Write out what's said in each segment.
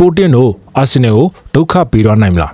Sporting တို့ Arsenal ကိုဒုက္ခပေးတော့နိုင်မလား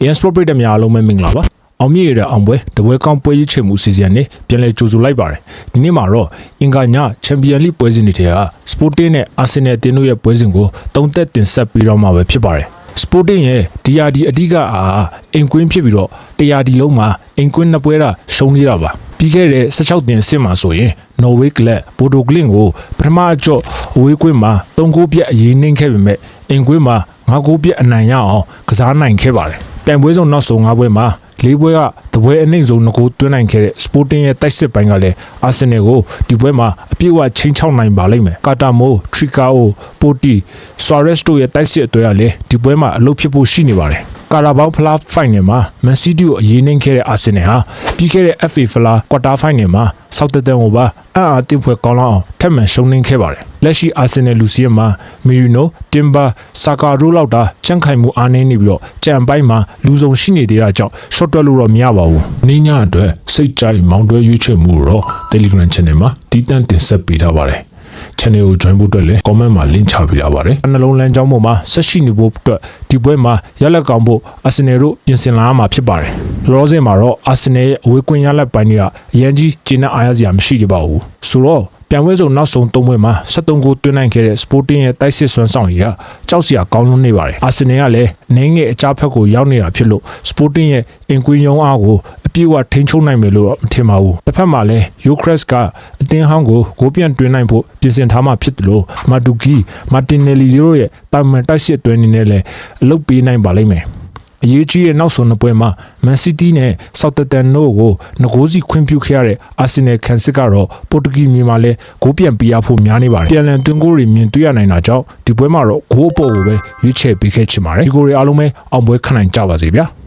AS Sport ပြည်တများလုံးပဲမင်္ဂလာပါအောင်မြင့်ရတဲ့အောင်ပွဲတပွဲကောင်းပွဲရွေးချယ်မှုစီစဉ်နေပြန်လည်ကြိုဆိုလိုက်ပါတယ်ဒီနေ့မှာတော့အင်္ဂါညချန်ပီယံလိပွဲစဉ်တွေထဲက Sporting နဲ့ Arsenal တင်းတို့ရဲ့ပွဲစဉ်ကိုတုံးသက်တင်ဆက်ပြီးတော့မှာပဲဖြစ်ပါတယ် Sporting ရဲ့ DRD အဓိကအားအင်ကွင်းဖြစ်ပြီးတော့ 100D လုံးမှာအင်ကွင်းနှစ်ပွဲတာရှုံးနေတာပါပြီးခဲ့တဲ့16တင်စစ်မှာဆိုရင် Norway Club Bodo Glimt ကိုပထမအကြော့အဝေးကွင်းမှာ3ဂိုးပြတ်အရေးနှိမ့်ခဲ့ပေမဲ့အင်ကွင်းမှာ9ဂိုးပြတ်အနိုင်ရအောင်ကစားနိုင်ခဲ့ပါတယ်တိုင်ပွဲဆုံးနောက်ဆုံး9ပွဲမှာ၄ပွဲကတပွဲအနှိမ့်ဆုံး2ဂိုးသွင်းနိုင်ခဲ့တဲ့ Sporting ရဲ့တိုက်စစ်ပိုင်းကလည်း Arsenal ကိုဒီပွဲမှာအပြည့်အဝချင်းချောက်နိုင်ပါလိမ့်မယ်ကာတာမို Tricao Poti Suarez တို့ရဲ့တိုက်စစ်အတွေ့အလည်းဒီပွဲမှာအလုပ်ဖြစ်ဖို့ရှိနေပါတယ်ကာရာဘောင်ဖလားဖိုင်နယ်မှာမန်စီးတီးကိုအရေးနှိမ့်ခဲ့တဲ့ Arsenal ဟာပြီးခဲ့တဲ့ FA ဖလားကွာတာဖိုင်နယ်မှာဆောက်တတန်ကိုပါအံ့အားသင့်ဖွယ်ကောင်းလောက်အောင်ထပ်မံရှုံးနိမ့်ခဲ့ပါတယ်လက်ရှိ Arsenal လူစီယမ်မှာ Merino Timber Saka တို့လောက်တာကြန့်ခိုင်မှုအားနည်းနေပြီးတော့ကြံပိုင်းမှာလူစုံရှိနေသေးတာကြောင့် short တွက်လို့တော့မရပါဘူး။နေ့ညအတွက်စိတ်ကြိုက်မောင်းတွဲရွေးချယ်မှုတော့ Telegram Channel မှာတည်တံ့တင်ဆက်ပေးထားပါတယ်။ channel ကို join ဖို့အတွက်လည်း comment မှာ link ချပေးထားပါတယ်။နှလုံးလမ်းကြောင်းပေါ်မှာဆက်ရှိနေဖို့အတွက်ဒီပွဲမှာရလက်ကောင်းဖို့ Arsenal တို့ပြင်ဆင်လာမှာဖြစ်ပါတယ်။လောဆယ်မှာတော့ Arsenal ရဲ့အဝေးကွင်းရလက်ပိုင်းတွေကအရင်ကြီးကျင်းနဲ့အားရစရာမရှိသေးပါဘူး။ဆိုတော့ပြန်ဝဲဆုံးနောက်ဆုံး3ပွဲမှာ73ဂိုးသွင်းနိုင်ခဲ့တဲ့ Sporting ရဲ့တိုက်စစ်စွမ်းဆောင်ရည်ကကြောက်စရာကောင်းလွန်းနေပါတယ်။ Arsenal ကလည်းနင်းငယ်အကြဖက်ကိုရောက်နေတာဖြစ်လို့ Sporting ရဲ့အင်ကွင်းရုံးအားကိုအပြည့်အဝထိန်းချုပ်နိုင်မယ်လို့တော့မထင်ပါဘူး။တစ်ဖက်မှာလည်း Eucharist ကအတင်းဟောင်းကိုဂိုးပြန်တွင်းနိုင်ဖို့ပြင်ဆင်ထားမှဖြစ်တယ်လို့ Maduki Martinelli တို့ရဲ့တာမန်တိုက်စစ်တွင်းနေနဲ့လည်းအလုပ်ပေးနိုင်ပါလိမ့်မယ်။အရေးကြီးတဲ့နောက်ဆုံးနှစ်ပွဲမှာ Man City နဲ့ Southampton တို့ကိုငကိုးစီခွင့်ပြုခဲ့ရတဲ့ Arsenal ခန်းစစ်ကတော့ Portuguese မြေမှာလည်းဂိုးပြန်ပေးရဖို့များနေပါတယ်။ပြန်လည်တွင်းဂိုးတွေမြင်တွေ့ရနိုင်တာကြောင့်ဒီပွဲမှာတော့ဂိုးအပေါ်ကိုပဲရွေးချယ်ပေးခဲ့ချင်ပါတယ်။ဒီဂိုးတွေအားလုံးပဲအောင်ပွဲခံနိုင်ကြပါစေဗျာ။